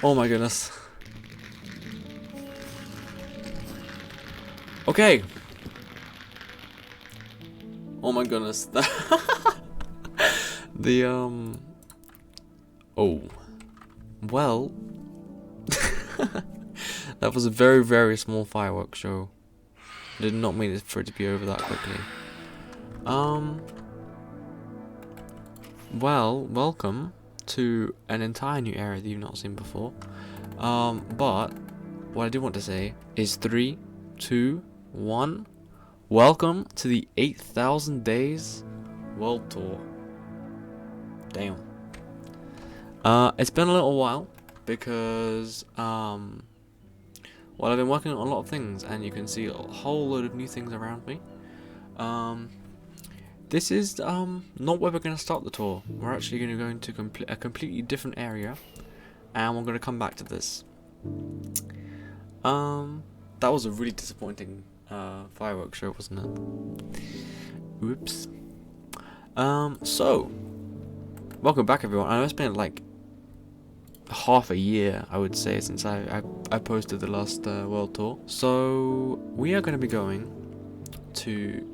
Oh my goodness. Okay. Oh my goodness. The oh. Well. That was a very, very small fireworks show. I did not mean it for it to be over that quickly. Well, welcome to an entire new area that you've not seen before. But what I do want to say is 3, 2, 1. Welcome to the 8,000 Days World Tour. Damn. It's been a little while because well, I've been working on a lot of things, and you can see a whole load of new things around me. This is not where we're going to start the tour. We're actually going to go into a completely different area, and we're going to come back to this. That was a really disappointing fireworks show, wasn't it? Oops. So welcome back, everyone. I know it's been like half a year, I would say, since I posted the last world tour. So we are going to be going to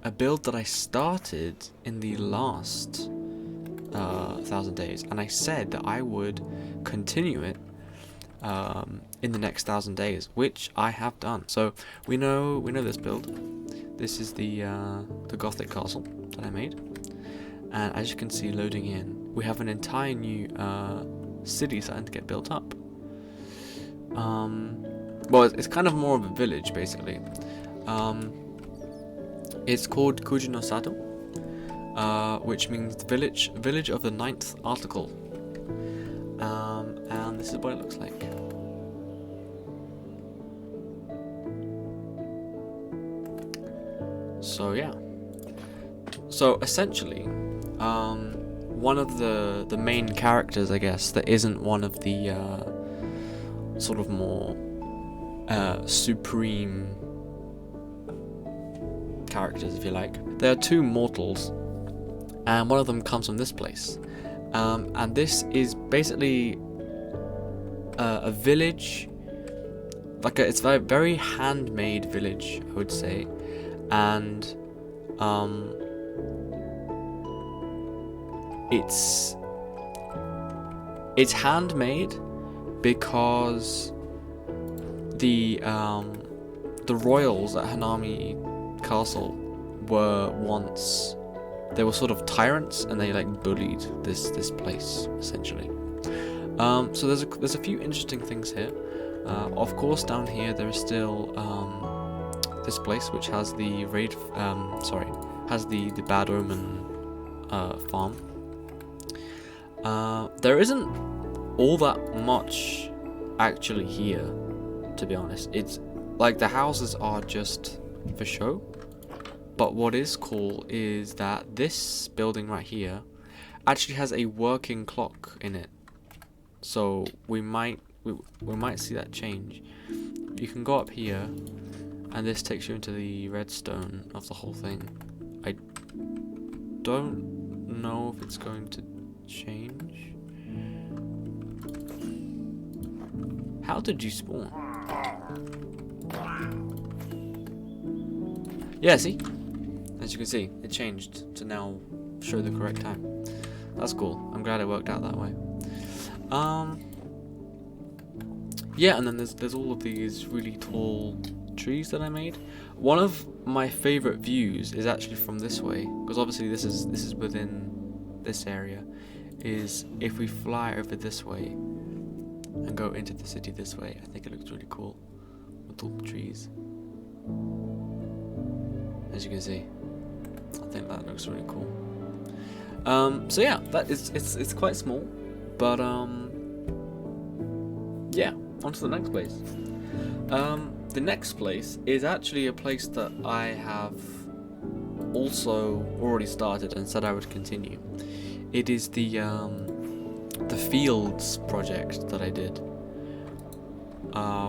a build that I started in the last 1,000 days, and I said that I would continue it in the next 1,000 days, which I have done. So we know this build. This is the Gothic castle that I made, and as you can see, loading in, we have an entire new city starting to get built up. Well, it's kind of more of a village, basically. It's called Kujino Sato, which means village of the 9th article. And this is what it looks like. So yeah. So essentially, one of the main characters, I guess, that isn't one of the sort of more supreme characters, if you like. There are 2 mortals, and one of them comes from this place. And this is basically a village, like it's a very handmade village, I would say, and it's handmade because the royals at Hanami Castle were once, they were sort of tyrants, and they like bullied this place essentially. So there's a few interesting things here. Of course, down here there is still this place which has the has the Bad Omen farm. There isn't all that much actually here, to be honest. It's like the houses are just for show. But what is cool is that this building right here actually has a working clock in it. So we might see that change. You can go up here, and this takes you into the redstone of the whole thing. I don't know if it's going to change. How did you spawn? Yeah, see? As you can see, it changed to now show the correct time. That's cool. I'm glad it worked out that way. Yeah, and then there's all of these really tall trees that I made. One of my favorite views is actually from this way, because obviously this is within this area. Is if we fly over this way and go into the city this way, I think it looks really cool with all the trees. As you can see, I think that looks really cool. So yeah, that is it's quite small, but yeah, on to the next place. The next place is actually a place that I have also already started and said I would continue. It is the Fields project that I did,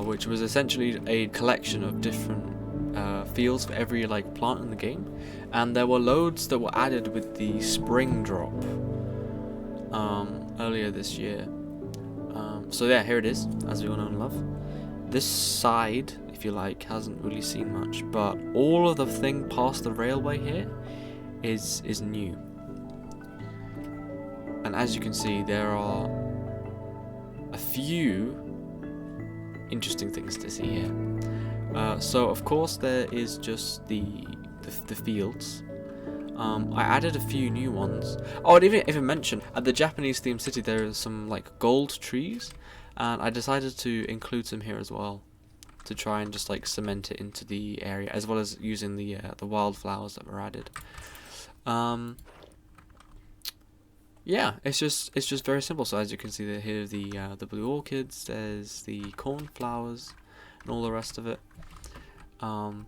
which was essentially a collection of different fields for every like plant in the game, and there were loads that were added with the spring drop earlier this year. So yeah, here it is, as we all know and love. This side, if you like, hasn't really seen much, but all of the thing past the railway here is new. And as you can see, there are a few interesting things to see here. So of course there is just the fields. I added a few new ones. Oh, I'd even mention at the Japanese themed city there are some like gold trees, and I decided to include some here as well, to try and just like cement it into the area, as well as using the wildflowers that were added. Yeah, it's just very simple. So as you can see here, the blue orchids, there's the cornflowers, and all the rest of it. And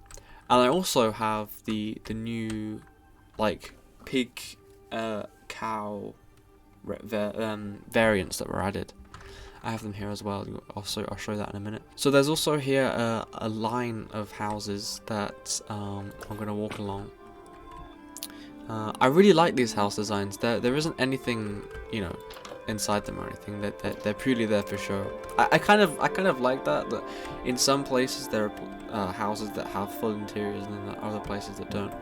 I also have the new like pig, cow variants that were added. I have them here as well. I'll show that in a minute. So there's also here a line of houses that I'm gonna walk along. I really like these house designs. There isn't anything, you know, inside them or anything. They're purely there for show. I kind of like that in some places there are houses that have full interiors, and then there are other places that don't.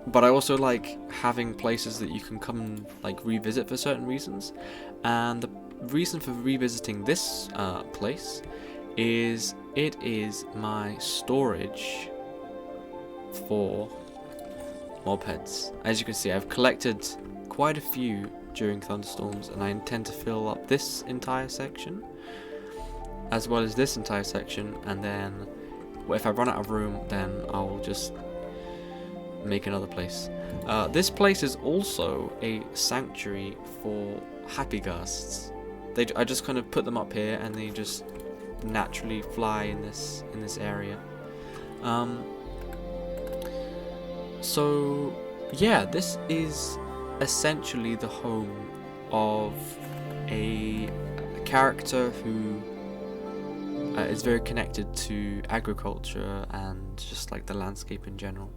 But I also like having places that you can come and like revisit for certain reasons. And the reason for revisiting this place is it is my storage for mopeds. As you can see, I've collected quite a few during thunderstorms, and I intend to fill up this entire section as well as this entire section, and then if I run out of room, then I'll just make another place. This place is also a sanctuary for happy ghasts. I just kind of put them up here, and they just naturally fly in this area. So yeah, this is essentially the home of a character who is very connected to agriculture and just like the landscape in general.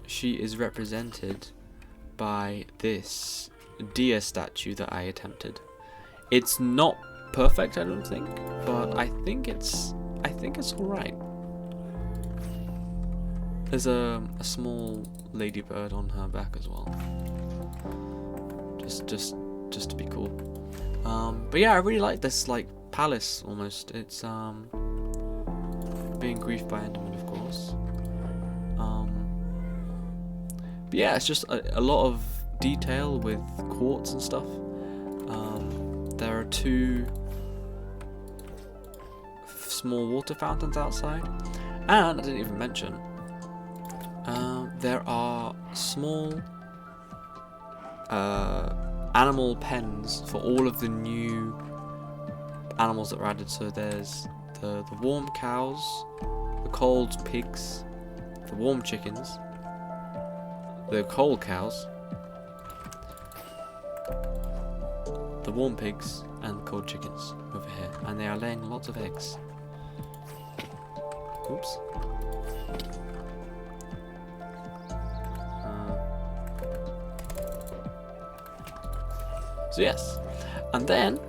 She is represented by this deer statue that I attempted. It's not perfect, I don't think, but I think it's alright. There's a small ladybird on her back as well, just to be cool. But yeah, I really like this like palace almost. It's being griefed by Enderman, of course. But yeah, it's just a lot of detail with quartz and stuff. There are two small water fountains outside, and I didn't even mention there are small animal pens for all of the new animals that were added. So there's the warm cows, the cold pigs, the warm chickens, the cold cows, the warm pigs, and the cold chickens over here, and they are laying lots of eggs. Oops. So yes, and then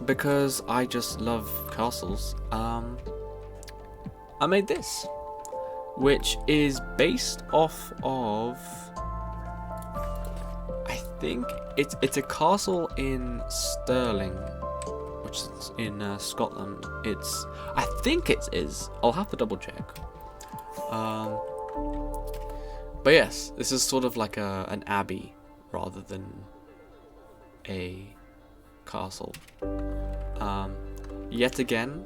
because I just love castles, I made this, which is based off of, I think it's a castle in Stirling, which is in Scotland. I think it is. I'll have to double check. But yes, this is sort of like an abbey rather than a castle. Yet again,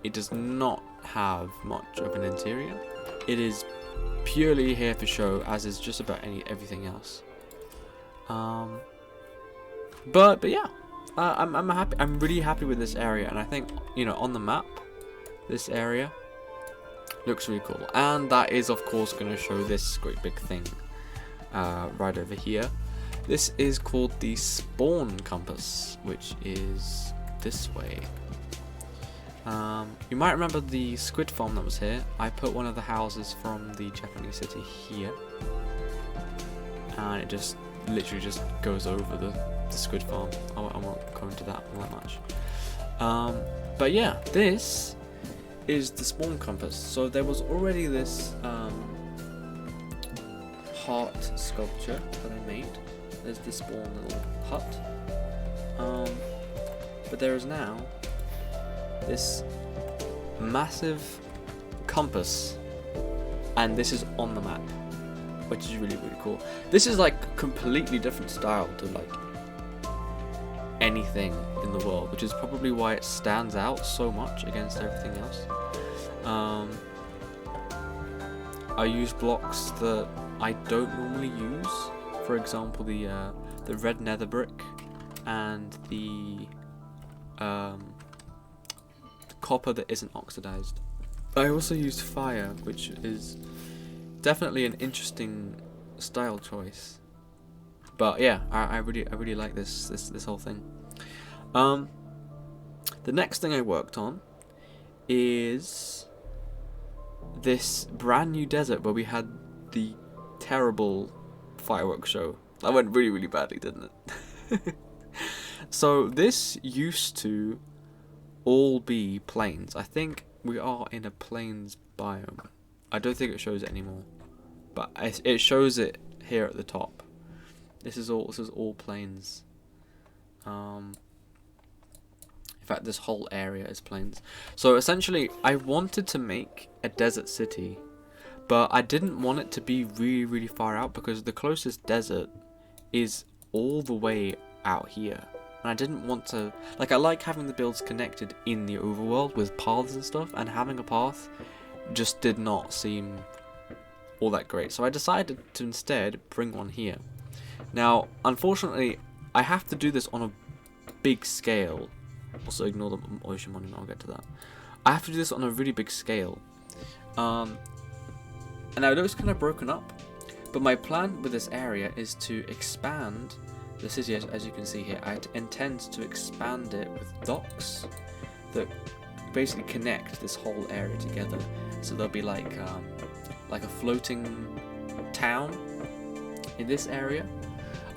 it does not have much of an interior. It is purely here for show, as is just about everything else. But yeah, I'm happy. I'm really happy with this area, and I think, you know, on the map, this area looks really cool. And that is, of course, going to show this great big thing right over here. This is called the Spawn Compass, which is this way. You might remember the squid farm that was here. I put one of the houses from the Japanese city here, and it just literally just goes over the squid farm. I won't go into that all that much. But yeah, this is the spawn compass. So there was already this heart sculpture that I made. There's the spawn little hut. But there is now this massive compass, and this is on the map, which is really cool. This is like completely different style to like anything in the world, which is probably why it stands out so much against everything else. I use blocks that I don't normally use. For example, the red nether brick and the copper that isn't oxidized. I also used fire, which is definitely an interesting style choice. But yeah, I really like this whole thing. The next thing I worked on is this brand new desert where we had the terrible fireworks show. That went really badly, didn't it? So this used to all be plains. I think we are in a plains biome. I don't think it shows it anymore, but it shows it here at the top. This is all plains. In fact, this whole area is plains. So essentially, I wanted to make a desert city, but I didn't want it to be really far out because the closest desert is all the way out here. And I didn't want to, like, I like having the builds connected in the overworld with paths and stuff, and having a path just did not seem all that great. So I decided to instead bring one here. Now, unfortunately, I have to do this on a big scale. Also ignore the ocean monument, I'll get to that. I have to do this on a really big scale. And I know it's kind of broken up, but my plan with this area is to expand the city, as you can see here. I intend to expand it with docks that basically connect this whole area together. So there'll be like a floating town in this area.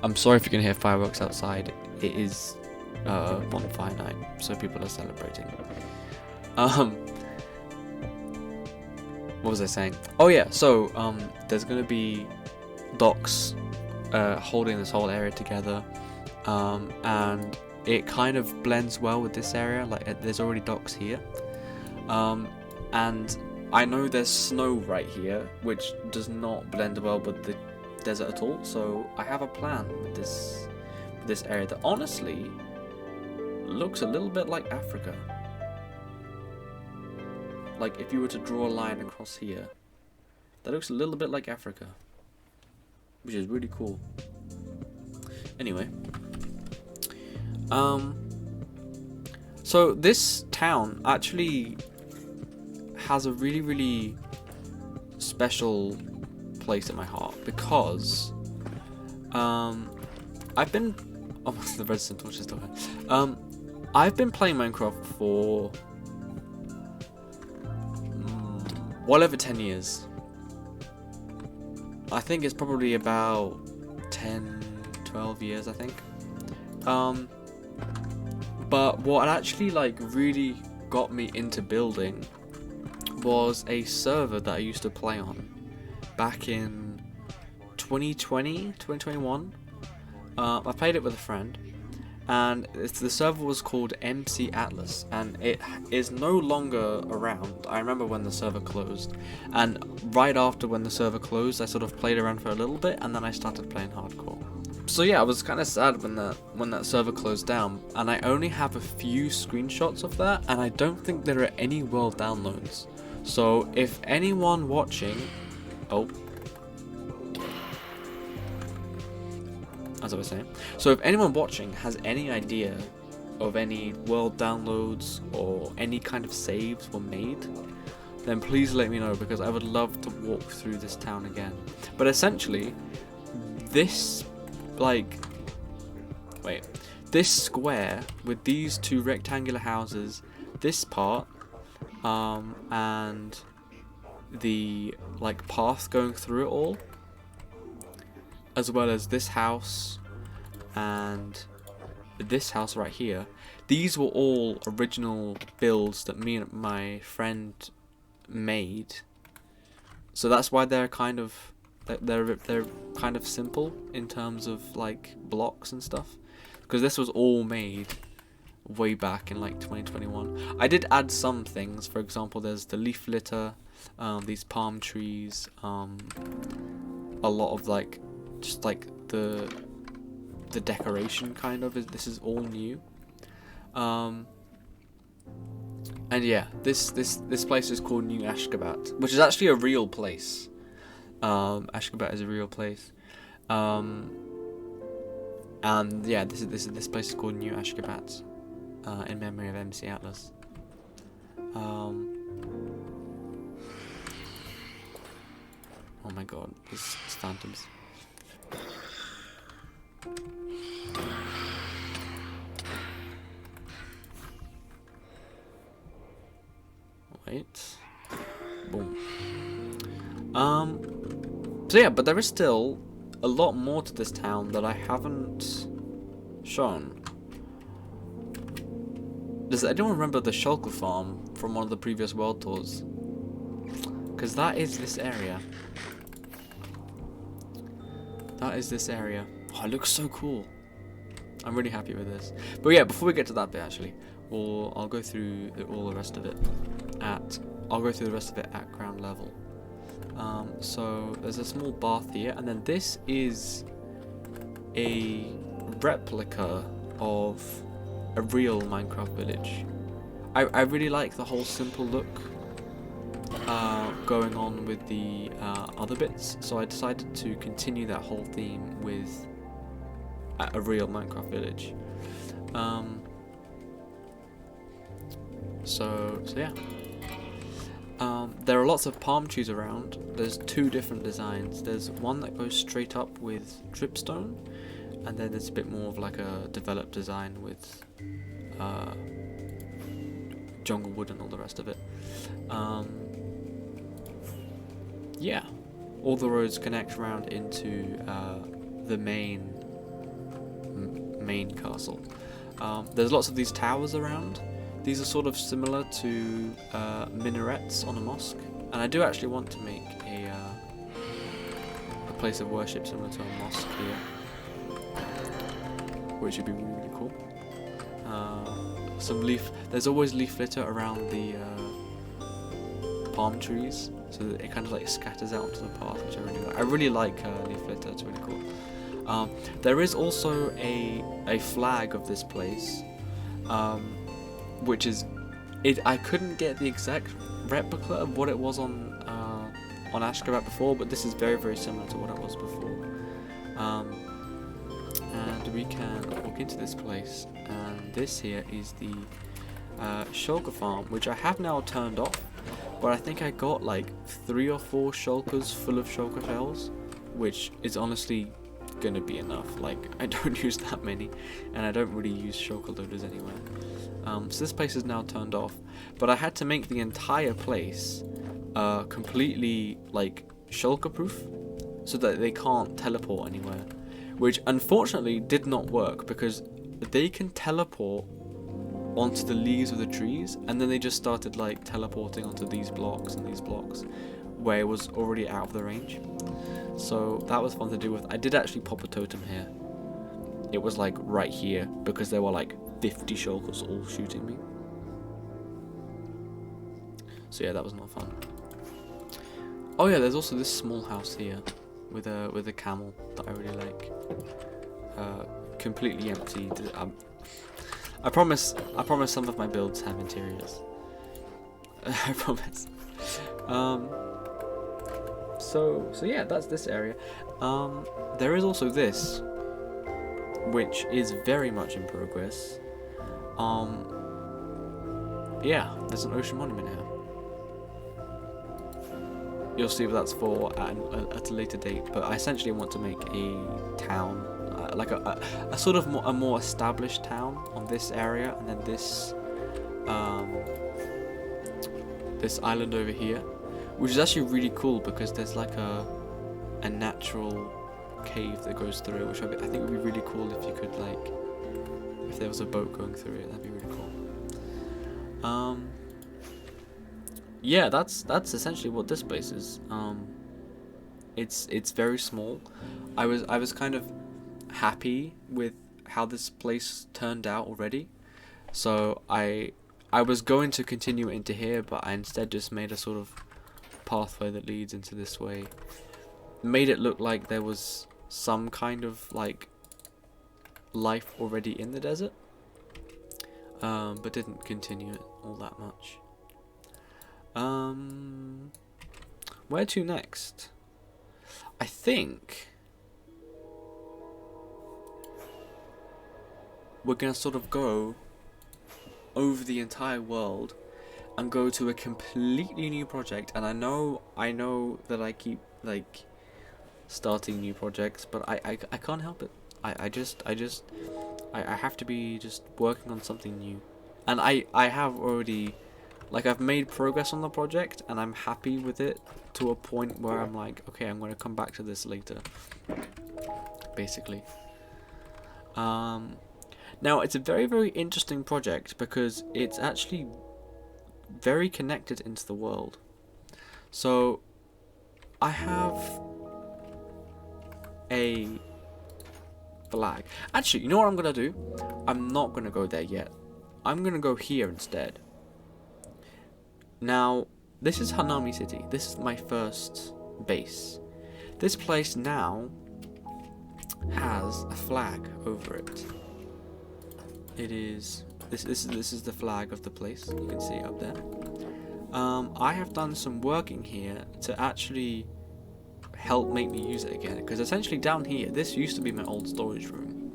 I'm sorry if you can hear fireworks outside. It is bonfire night, so people are celebrating. What was I saying? Oh yeah, so there's gonna be docks holding this whole area together, and it kind of blends well with this area. Like there's already docks here, and I know there's snow right here, which does not blend well with the desert at all. So I have a plan with this area that honestly looks a little bit like Africa. Like if you were to draw a line across here, that looks a little bit like Africa, which is really cool. Anyway, so this town actually has a really special place in my heart because I've been the redstone torch is still here. I've been playing Minecraft for well over 10 years. I think it's probably about 10-12 years, I think. But what actually like really got me into building was a server that I used to play on back in 2021. I played it with a friend, and the server was called MC Atlas, and it is no longer around. I remember when the server closed, and right after when the server closed, I sort of played around for a little bit, and then I started playing hardcore. So yeah, I was kind of sad when that server closed down, and I only have a few screenshots of that, and I don't think there are any world downloads. So if anyone watching, as I was saying, so if anyone watching has any idea of any world downloads or any kind of saves were made, then please let me know, because I would love to walk through this town again. But essentially, this this square with these two rectangular houses, this part, and the path going through it all, as well as this house and this house right here. These were all original builds that me and my friend made. So that's why they're kind of simple in terms of like blocks and stuff, because this was all made way back in like 2021. I did add some things. For example, there's the leaf litter, these palm trees, a lot of like just like the decoration kind of this is all new. And yeah, this place is called New Ashgabat, which is actually a real place. Ashgabat is a real place. And yeah, this place is called New Ashgabat, in memory of MC Atlas. Oh my god, it's phantoms. Wait. Boom. So yeah, but there is still a lot more to this town that I haven't shown. Does anyone remember the Shulker farm from one of the previous world tours? Because that is this area. That is this area. Oh, it looks so cool. I'm really happy with this. But yeah, before we get to that bit, actually, I'll go through all the rest of it at ground level. So there's a small bath here, and then this is a replica of a real Minecraft village. I really like the whole simple look going on with the other bits, so I decided to continue that whole theme with a real Minecraft village. So yeah. There are lots of palm trees around. There's two different designs. There's one that goes straight up with dripstone, and then there's a bit more of like a developed design with jungle wood and all the rest of it. Yeah, all the roads connect around into the main castle. There's lots of these towers around. These are sort of similar to minarets on a mosque, and I do actually want to make a place of worship similar to a mosque here, which would be really, really cool. There's always leaf litter around the palm trees, so that it kind of like scatters out onto the path, which I really like. I really like leaf litter. It's really cool. There is also a flag of this place. Which is, I couldn't get the exact replica of what it was on Ashgabat before, but this is very, very similar to what it was before. And we can walk into this place, and this here is the shulker farm, which I have now turned off, but I think I got like 3 or 4 shulkers full of shulker shells, which is honestly gonna be enough. Like, I don't use that many, and I don't really use shulker loaders anyway. So this place is now turned off, but I had to make the entire place completely like shulker proof, so that they can't teleport anywhere, which unfortunately did not work, because they can teleport onto the leaves of the trees, and then they just started like teleporting onto these blocks and these blocks where it was already out of the range. So that was fun to do with. I did actually pop a totem here. It was like right here, because there were like 50 shulkers all shooting me. So yeah, that was not fun. Oh yeah, there's also this small house here with a camel that I really like. Completely empty. I promise some of my builds have interiors. I promise. So yeah, that's this area. There is also this, which is very much in progress. Yeah, there's an ocean monument here. You'll see what that's for at a later date, but I essentially want to make a town, like a sort of a more established town on this area, and then this this island over here, which is actually really cool because there's like a natural cave that goes through it, which I think would be really cool if you could, like, if there was a boat going through it. That'd be really cool. Yeah, that's essentially what this place is. It's very small. I was kind of happy with how this place turned out already, so I was going to continue into here, but I instead just made a sort of pathway that leads into this way. Made it look like there was some kind of like life already in the desert, but didn't continue it all that much. Where to next? I think we're gonna sort of go over the entire world and go to a completely new project. And I know that I keep like starting new projects, but I can't help it. I have to be just working on something new. And I have already, like, I've made progress on the project and I'm happy with it to a point where I'm like, okay, I'm going to come back to this later, basically. Now, it's a very, very interesting project because it's actually very connected into the world. So, I have a flag. Actually, you know what I'm going to do? I'm not going to go there yet. I'm going to go here instead. Now, this is Hanami City. This is my first base. This place now has a flag over it. It is this is the flag of the place. You can see it up there. I have done some working here to actually help make me use it again, because essentially down here, this used to be my old storage room.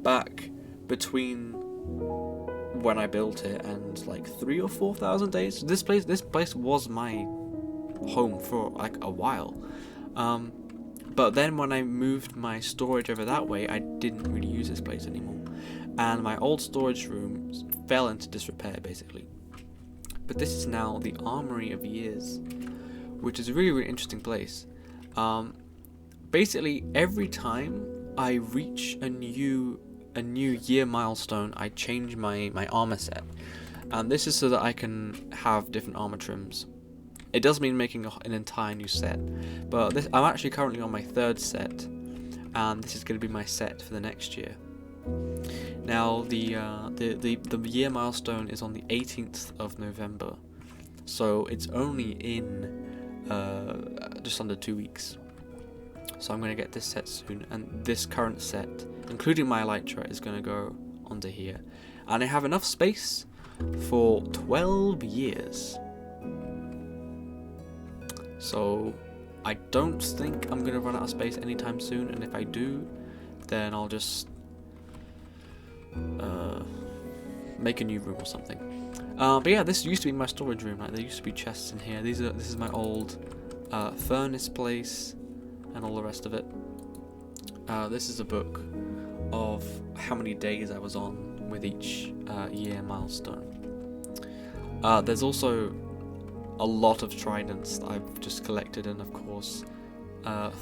Back between when I built it and like 3,000 or 4,000 days, this place was my home for like a while. But then when I moved my storage over that way, I didn't really use this place anymore, and my old storage room fell into disrepair basically. But this is now the Armory of Years, which is a really, really interesting place. Basically, every time I reach a new year milestone, I change my armor set, and this is so that I can have different armor trims. It does mean making an entire new set, but I'm actually currently on my 3rd set, and this is going to be my set for the next year. Now, the year milestone is on the 18th of November, so it's only in just under 2 weeks. So I'm going to get this set soon, and this current set, including my elytra, is going to go onto here. And I have enough space for 12 years. So I don't think I'm going to run out of space anytime soon, and if I do, then I'll just make a new room or something. But yeah, this used to be my storage room. Like, there used to be chests in here. This is my old furnace place and all the rest of it. This is a book of how many days I was on with each year milestone. There's also a lot of tridents that I've just collected, and of course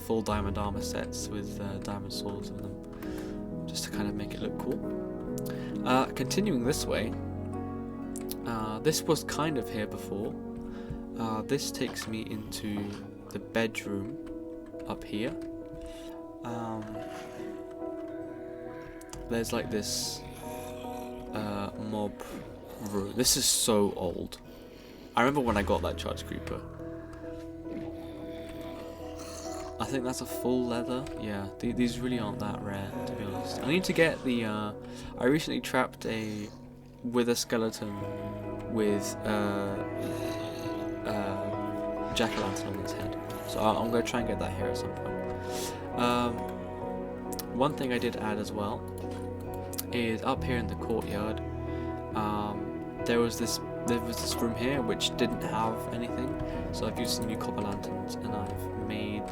full diamond armor sets with diamond swords in them, just to kind of make it look cool. Continuing this way, this was kind of here before. This takes me into the bedroom up here. There's like this mob room. This is so old. I remember when I got that charge creeper. I think that's a full leather. Yeah, these really aren't that rare, to be honest. I need to get the I recently trapped a wither skeleton with jack-o'-lantern on its head, so I'm going to try and get that here at some point. One thing I did add as well is up here in the courtyard, there was this room here which didn't have anything, so I've used some new copper lanterns and I've made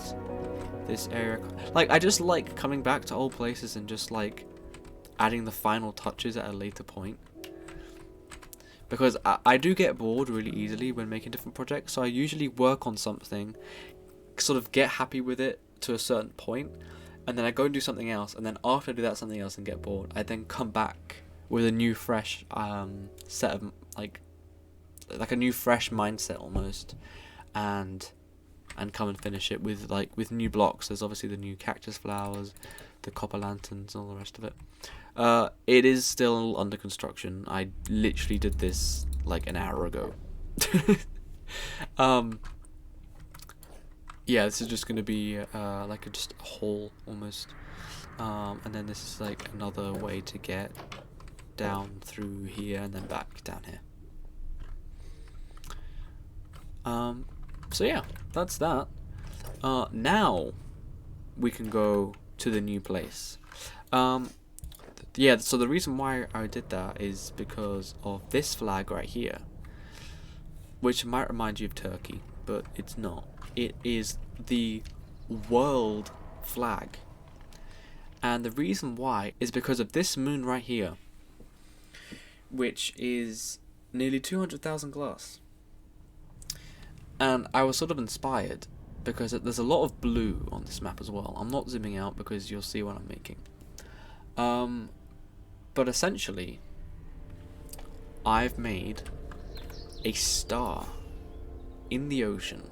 this area. Like, I just like coming back to old places and just like adding the final touches at a later point, because I do get bored really easily when making different projects, so I usually work on something, sort of get happy with it to a certain point, and then I go and do something else, and then after I do that something else and get bored, I then come back with a new fresh set of like a new fresh mindset almost, and come and finish it with new blocks. There's obviously the new cactus flowers, the copper lanterns, and all the rest of it. It is still under construction. I literally did this like an hour ago. Yeah, this is just gonna be like just a hole almost, and then this is like another way to get down through here and then back down here. So yeah, that's that. Now we can go to the new place. Yeah, so the reason why I did that is because of this flag right here, which might remind you of Turkey, but it's not. It is the world flag. And the reason why is because of this moon right here, which is nearly 200,000 glass. And I was sort of inspired because there's a lot of blue on this map as well. I'm not zooming out because you'll see what I'm making. But essentially, I've made a star in the ocean.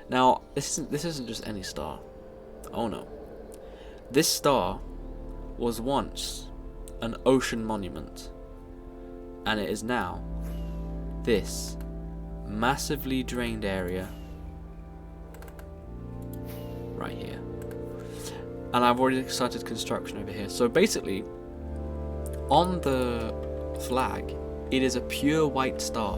Now, this isn't just any star. Oh no. This star was once an ocean monument, and it is now this massively drained area right here. And I've already started construction over here. So basically, on the flag, it is a pure white star,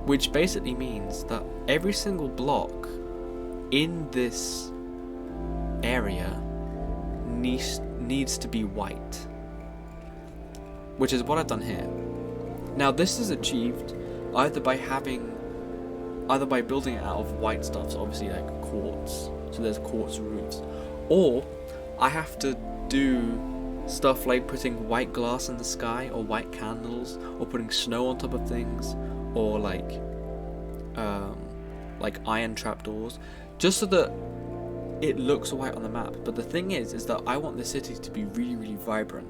which basically means that every single block in this area needs to be white, which is what I've done here. Now this is achieved either by building it out of white stuff, so obviously like quartz, so there's quartz roofs, or I have to do stuff like putting white glass in the sky, or white candles, or putting snow on top of things, or like iron trapdoors, just so that it looks white on the map. But the thing is that I want the city to be really, really vibrant.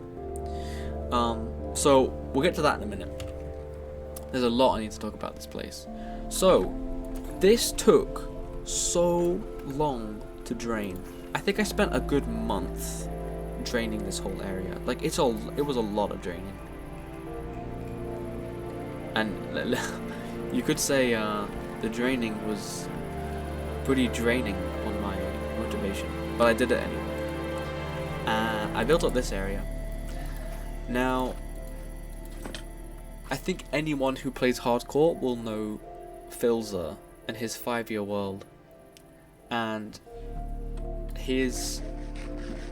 So we'll get to that in a minute. There's a lot I need to talk about this place. So this took so long to drain. I think I spent a good month draining this whole area. Like it was a lot of draining. And you could say the draining was pretty draining on my motivation, but I did it anyway. I built up this area. Now, I think anyone who plays hardcore will know Philza and his 5-year world, and his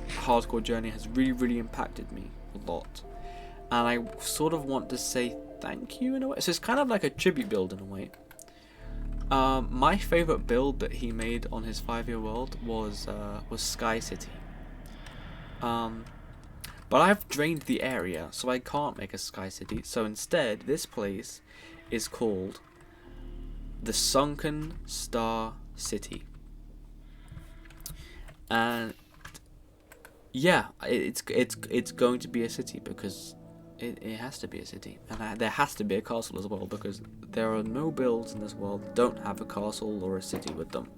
hardcore journey has really, really impacted me a lot. And I sort of want to say thank you in a way. So it's kind of like a tribute build in a way. My favorite build that he made on his 5-year world was Sky City. But I've drained the area, so I can't make a Sky City. So instead, this place is called the Sunken Star City. And yeah, it's going to be a city because it has to be a city, and there has to be a castle as well, because there are no builds in this world that don't have a castle or a city with them.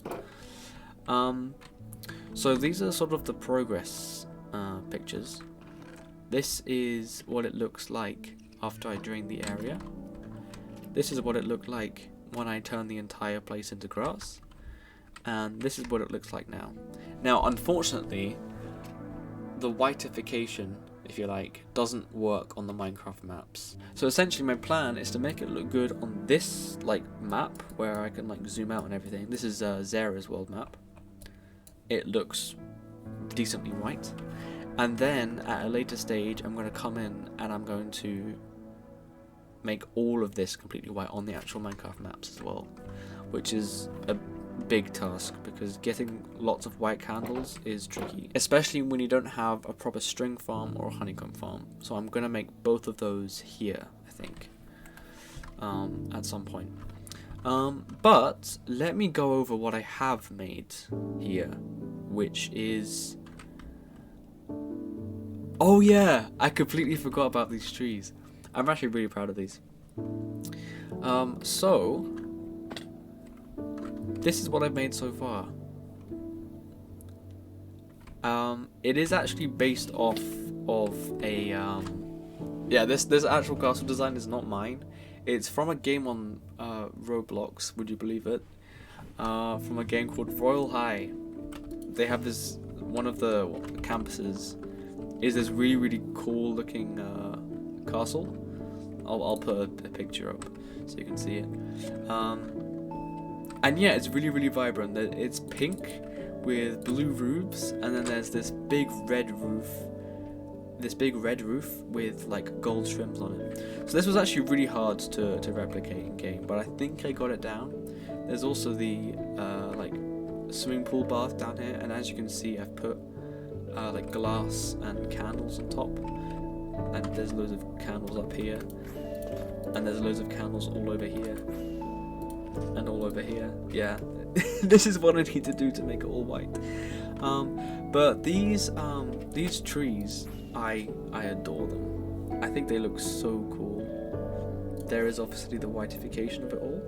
So these are sort of the progress pictures. This is what it looks like after I drain the area. This is what it looked like when I turned the entire place into grass. And this is what it looks like now. Now, unfortunately, the whitification, if you like, doesn't work on the Minecraft maps. So essentially my plan is to make it look good on this like map where I can like zoom out and everything. This is Zara's world map. It looks decently white. And then at a later stage I'm going to come in and I'm going to make all of this completely white on the actual Minecraft maps as well, which is a big task because getting lots of white candles is tricky, especially when you don't have a proper string farm or a honeycomb farm. So I'm gonna make both of those here, I think, at some point. But let me go over what I have made here which is... Oh yeah, I completely forgot about these trees. I'm actually really proud of these. So this is what I've made so far. It is actually based off of a yeah, this actual castle design is not mine. It's from a game on Roblox, would you believe it? From a game called Royal High. They have this, one of the campuses is this really cool looking castle. I'll put a picture up so you can see it. And yeah, it's really vibrant. It's pink with blue roofs, and then there's this big red roof. This big red roof with like gold trims on it. So this was actually really hard to replicate in game, but I think I got it down. There's also the like swimming pool bath down here, and as you can see, I've put like glass and candles on top, and there's loads of candles up here, and there's loads of candles all over here, and all over here. Yeah, this is what I need to do to make it all white. But these trees, I adore them. I think they look so cool. There is obviously the whitification of it all.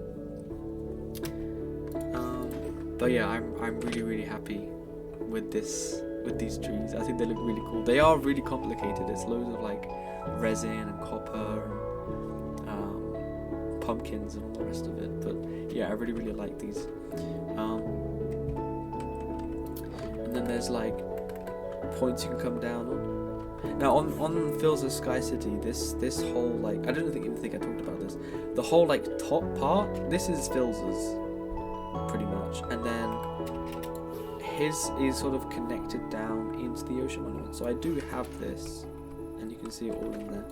But yeah, I'm really happy with these trees. I think they look really cool. They are really complicated. It's loads of like resin and copper and pumpkins and all the rest of it. But yeah, I really like these. And then there's like points you can come down on. Now on Phil's Sky City, this whole like, I don't even think I talked about this. The whole like top part, this is Phil's pretty much, and then his is sort of connected down into the ocean monument. So I do have this, and you can see it all in there.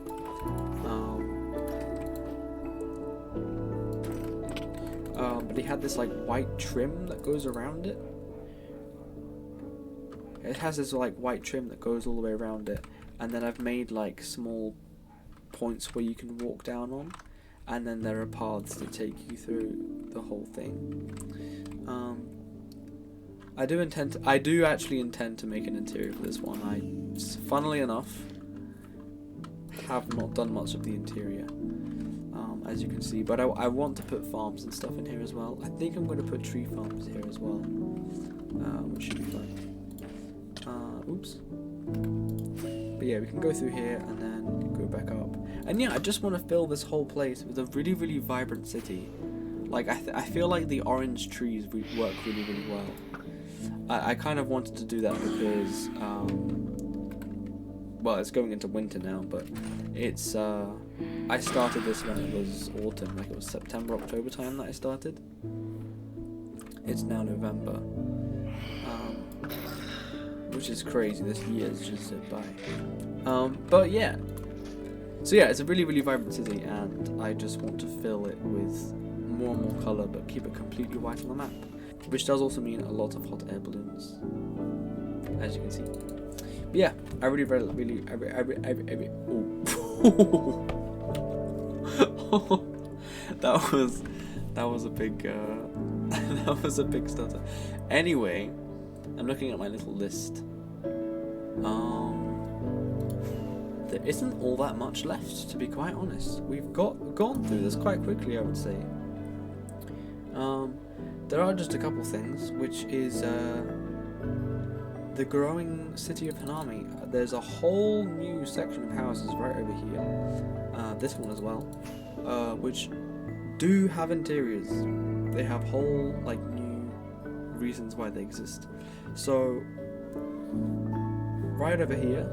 But he had this like white trim that goes around it. It has this like white trim that goes all the way around it, and then I've made like small points where you can walk down on, and then there are paths that take you through the whole thing. I do actually intend to make an interior for this one. I, funnily enough, have not done much of the interior, as you can see, but I want to put farms and stuff in here as well. I think I'm going to put tree farms here as well, which should be fun. Oops. But yeah, we can go through here and then go back up. And yeah, I just want to fill this whole place with a really vibrant city. Like, I feel like the orange trees work really well. I kind of wanted to do that because, well, it's going into winter now, but it's, I started this when it was autumn, like it was September, October time that I started. It's now November, which is crazy, this year's just zipped by. But yeah, so yeah, it's a really vibrant city, and I just want to fill it with more and more colour, but keep it completely white on the map. Which does also mean a lot of hot air balloons, as you can see. But yeah, I really oh. that was a big that was a big stutter. Anyway, I'm looking at my little list. There isn't all that much left, to be quite honest. We've gone through this quite quickly, I would say. There are just a couple things, which is the growing city of Hanami. There's a whole new section of houses right over here. This one as well, which do have interiors. They have whole like new reasons why they exist. So right over here,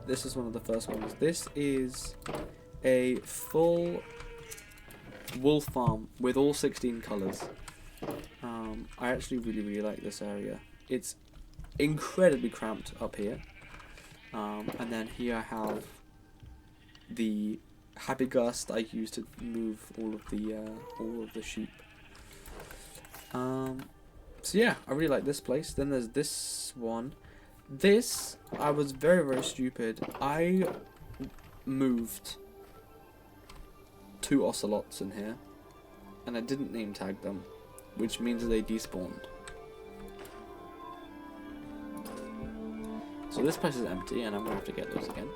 this is one of the first ones. This is a full wolf farm with all 16 colours. I actually really like this area. It's incredibly cramped up here, and then here I have the happy gust I use to move all of the sheep. So yeah, I really like this place. Then there's this one. This, I was very stupid. I moved 2 ocelots in here, and I didn't name tag them, which means they despawned. So this place is empty, and I'm gonna have to get those again.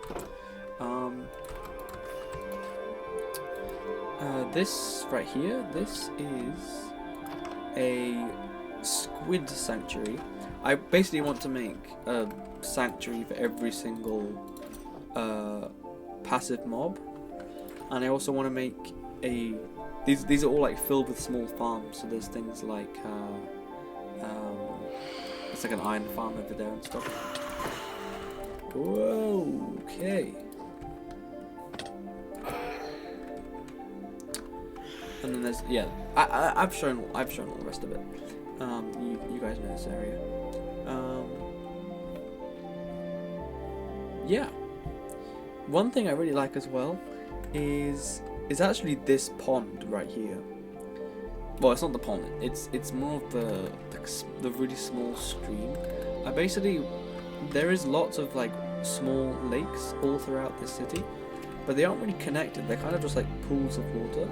This right here, this is a squid sanctuary. I basically want to make a sanctuary for every single passive mob, and I also want to make a these are all like filled with small farms. So there's things like it's like an iron farm over there and stuff. Whoa, okay. And then there's I've shown all the rest of it. You guys know this area. Yeah. One thing I really like as well is actually this pond right here. Well, it's not the pond. It's more of the really small stream. There is lots of like small lakes all throughout the city, but they aren't really connected. They're kind of just like pools of water.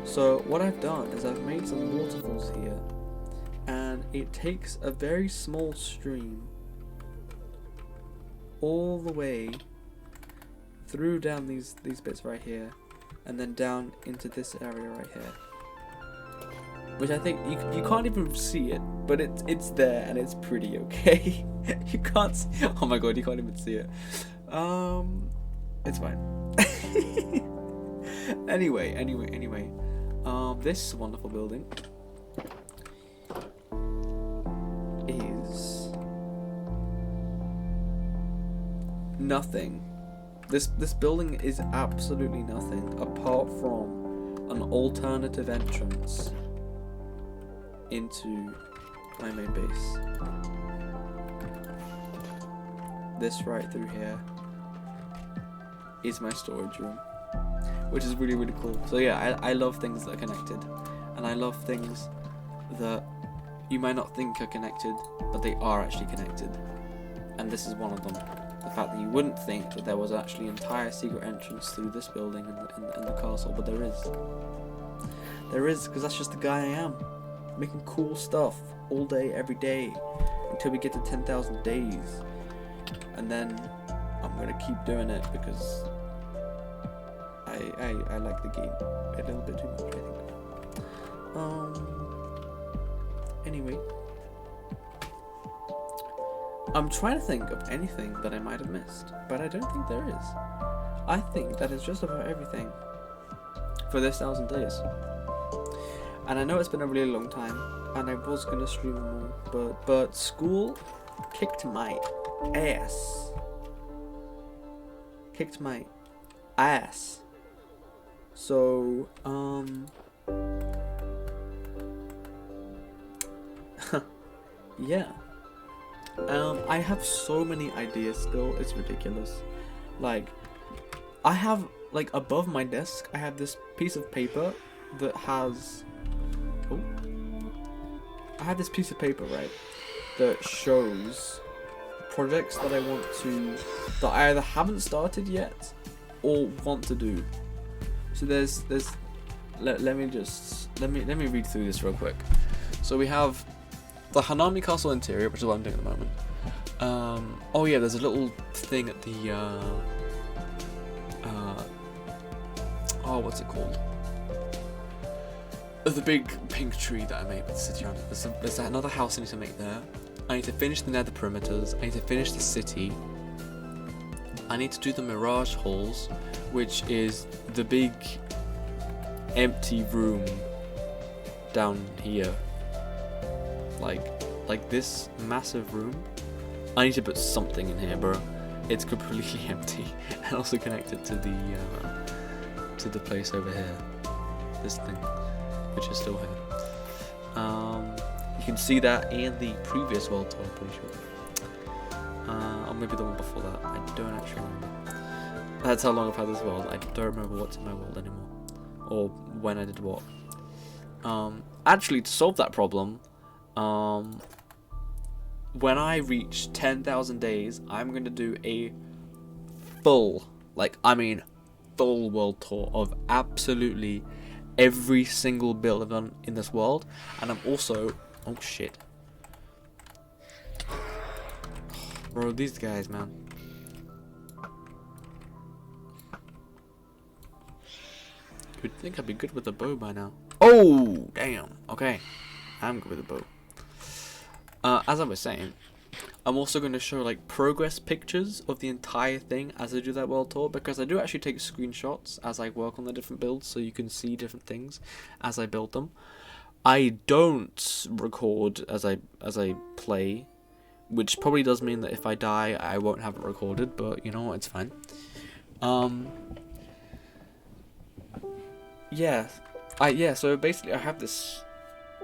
So what I've done is I've made some waterfalls here, and it takes a very small stream all the way through down these bits right here, and then down into this area right here, which I think you can't even see it, but it's there and it's pretty okay. You can't see, oh my god, you can't even see it. It's fine. Anyway, this wonderful building is nothing. This building is absolutely nothing apart from an alternative entrance into my main base. This right through here is my storage room, which is really, really cool. So yeah, I love things that are connected, and I love things that you might not think are connected, but they are actually connected. And this is one of them. The fact that you wouldn't think that there was actually an entire secret entrance through this building in the castle, but there is. There is, because that's just the guy I am. Making cool stuff all day, every day, until we get to 10,000 days. And then I'm going to keep doing it because I like the game a little bit too much, I think. Anyway. I'm trying to think of anything that I might have missed, but I don't think there is. I think that is just about everything for this 1,000 days. And I know it's been a really long time, and I was gonna stream more, but school kicked my ass. Kicked my ass. So, yeah. I have so many ideas still, it's ridiculous. Like, I have, like, above my desk, I have this piece of paper that has... Oh. I have this piece of paper, right, that shows projects that I want to... that I either haven't started yet, or want to do. So there's... Let me read through this real quick. So we have the Hanami Castle interior, which is what I'm doing at the moment. Oh yeah, there's a little thing at the oh, what's it called? The big pink tree that I made with the city around it. There's another house I need to make there. I need to finish the nether perimeters. I need to finish the city. I need to do the mirage halls, which is the big empty room down here. Like this massive room. I need to put something in here, bro. It's completely empty, and also connected to the place over here. This thing, which is still here. You can see that in the previous world tour, I'm pretty sure. Or maybe the one before that. I don't actually remember. That's how long I've had this world. I don't remember what's in my world anymore, or when I did what. Actually, to solve that problem, when I reach 10,000 days, I'm going to do a full, full world tour of absolutely every single build I've done in this world. And I'm also, oh shit. Bro, these guys, man. You'd think I'd be good with the bow by now. Oh, damn. Okay. I'm good with the bow. As I was saying, I'm also going to show like progress pictures of the entire thing as I do that world tour, because I do actually take screenshots as I work on the different builds, so you can see different things as I build them. I don't record as I play, which probably does mean that if I die I won't have it recorded, but you know what, it's fine. Yeah, so basically I have this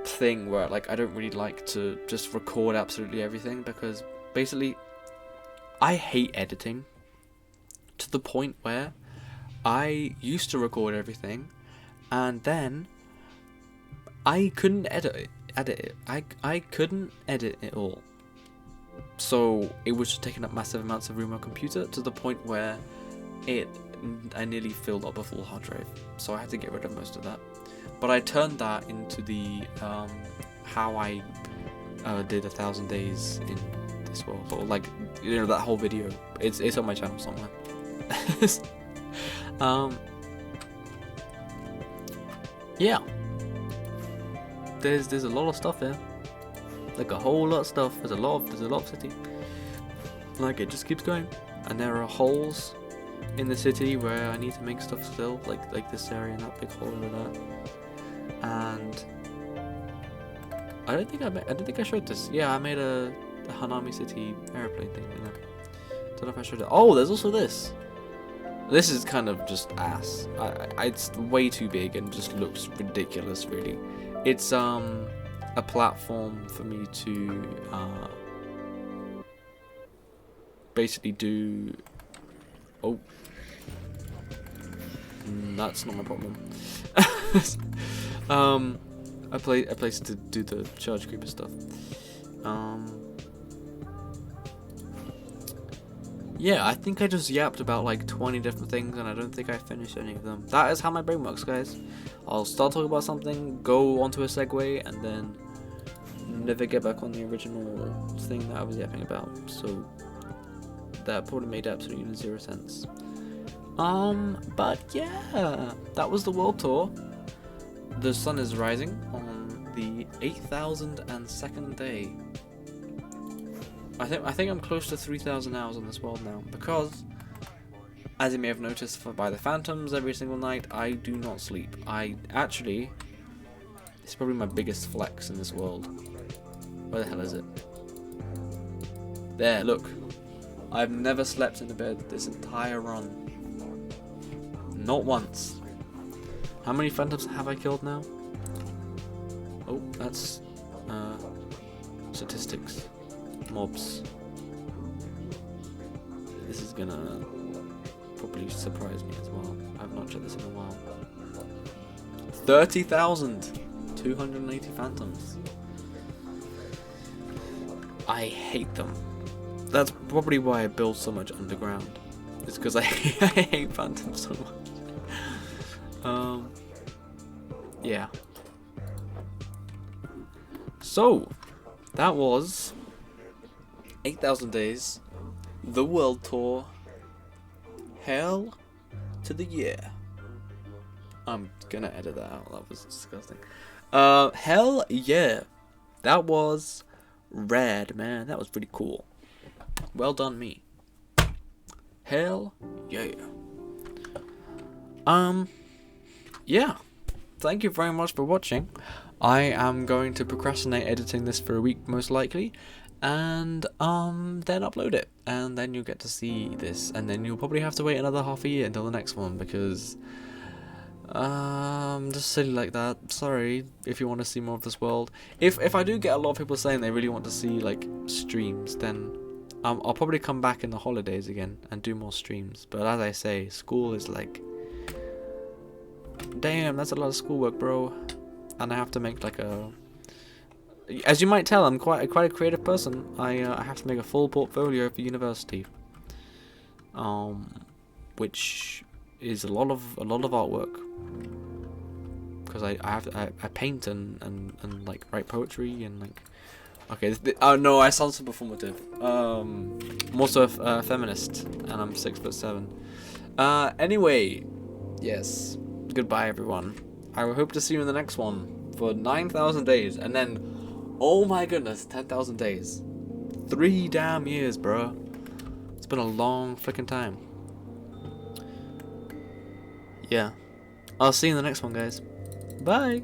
thing where like I don't really like to just record absolutely everything, because basically I hate editing to the point where I used to record everything and then I couldn't edit it. I couldn't edit it all. So it was just taking up massive amounts of room on my computer to the point where I nearly filled up a full hard drive. So I had to get rid of most of that. But I turned that into the how I did 1,000 days in this world, or like, you know, that whole video. It's on my channel somewhere. Yeah. There's a lot of stuff here. Like a whole lot of stuff. There's a lot of city. Like it just keeps going, and there are holes in the city where I need to make stuff still, like this area and that big hole over there. And I don't think I showed this. Yeah, I made a Hanami City airplane thing. You know? Don't know if I showed it. Oh, there's also this. This is kind of just ass. It's way too big and just looks ridiculous, really. It's a platform for me to basically do. Oh, that's not my problem. A place to do the charge creeper stuff. Yeah, I think I just yapped about like 20 different things and I don't think I finished any of them. That is how my brain works, guys. I'll start talking about something, go onto a segue, and then never get back on the original thing that I was yapping about. So that probably made absolutely zero sense. But yeah, that was the world tour. The sun is rising on the 8,002nd day. I think I'm close to 3,000 hours on this world now, because, as you may have noticed by the phantoms every single night, I do not sleep. It's probably my biggest flex in this world. Where the hell is it? There, look. I've never slept in a bed this entire run. Not once. How many phantoms have I killed now? Oh, that's statistics. Mobs. This is gonna probably surprise me as well. I've not checked this in a while. 30,280 phantoms. I hate them. That's probably why I build so much underground. It's because I hate phantoms so much. Yeah. So, that was 8,000 days, the world tour, hell to the year. I'm gonna edit that out, that was disgusting. Hell yeah, that was rad, man, that was pretty cool. Well done me. Hell yeah. Yeah, thank you very much for watching. I am going to procrastinate editing this for a week most likely, and then upload it, and then you'll get to see this, and then you'll probably have to wait another half a year until the next one, because just silly like that. Sorry if you want to see more of this world. If I do get a lot of people saying they really want to see like streams, then I'll probably come back in the holidays again and do more streams. But as I say, school is like, damn, that's a lot of schoolwork, bro, and I have to make like a. As you might tell, I'm quite a creative person. I have to make a full portfolio for university, which is a lot of artwork, because I paint and like write poetry and like Okay, oh no, I sound so performative. I'm also a feminist, and I'm 6'7". Anyway, yes. Goodbye, everyone. I hope to see you in the next one for 9,000 days, and then, oh my goodness, 10,000 days. 3 damn years, bro. It's been a long freaking time. Yeah. I'll see you in the next one, guys. Bye.